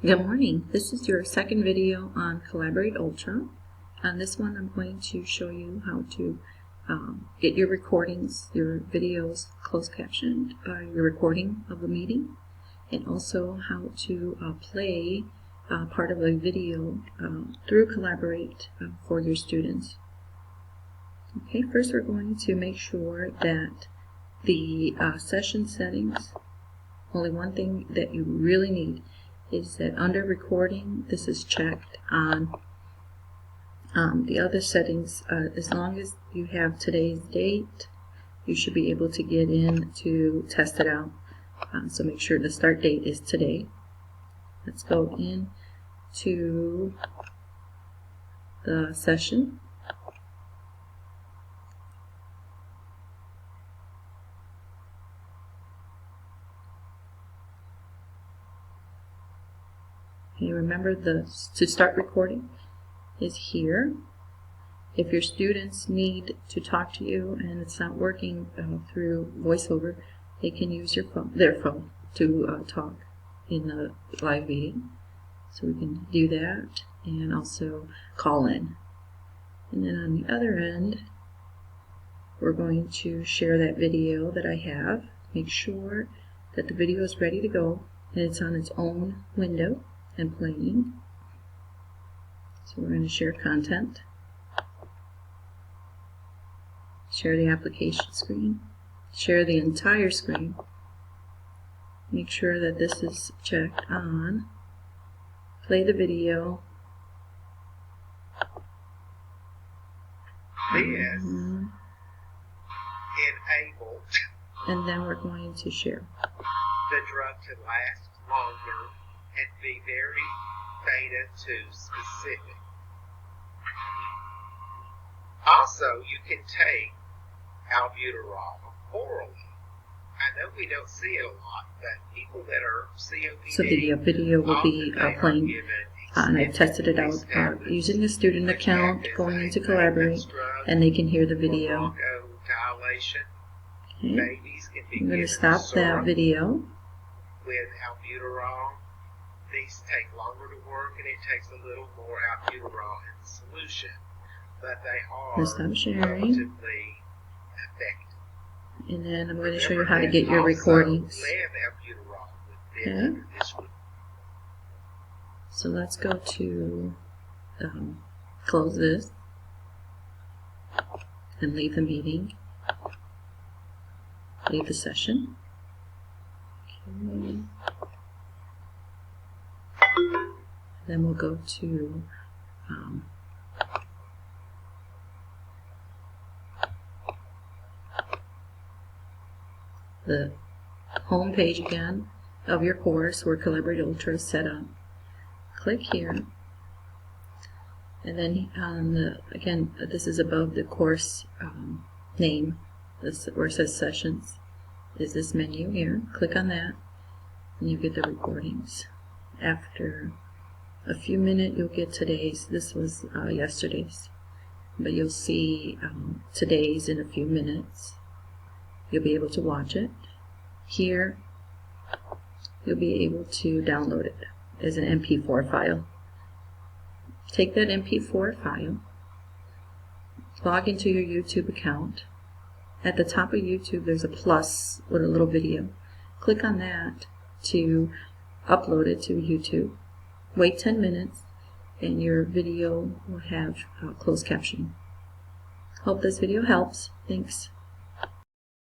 Good morning. This is your second video on Collaborate Ultra. On this one I'm going to show you how to get your recordings, your videos closed captioned, your recording of the meeting, and also how to play part of a video through Collaborate for your students. Okay, first we're going to make sure that the session settings, only one thing that you really need is that under recording, this is checked on. The other settings, as long as you have today's date, you should be able to get in to test it out. So make sure the start date is today. Let's go in to the session. Okay, remember to start recording is here. If your students need to talk to you and it's not working through VoiceOver, they can use their phone to talk in the live meeting. So we can do that and also call in. And then on the other end, we're going to share that video that I have. Make sure that the video is ready to go and it's on its own window and playing. So we're going to share content, share the application screen, share the entire screen. Make sure that this is checked on. Play the video. This enabled. And then we're going to share The drug to last longer and be very beta 2 specific. Also, you can take albuterol orally. I know we don't see it a lot, but people that are COPD, so the video will be playing, and I've tested it out using a student account, going into Collaborate, and they can hear the video. Okay. I'm going to stop that video. With albuterol, these take longer to work, and it takes a little more albuterol in solution, but they are relatively effective. And then I'm going to show you how to get your recordings. Okay. So let's go to close this and leave the meeting. Leave the session. Okay. Then we'll go to the home page again of your course where Collaborate Ultra is set up. Click here, and then on the, again, this is above the course name, this where it says sessions, is this menu here. Click on that, and you get the recordings. After a few minutes, you'll get today's. This was yesterday's, but you'll see today's in a few minutes. You'll be able to watch it. Here, you'll be able to download it as an MP4 file. Take that MP4 file, log into your YouTube account. At the top of YouTube, there's a plus with a little video. Click on that to upload it to YouTube. Wait 10 minutes, and your video will have closed captioning. Hope this video helps. Thanks.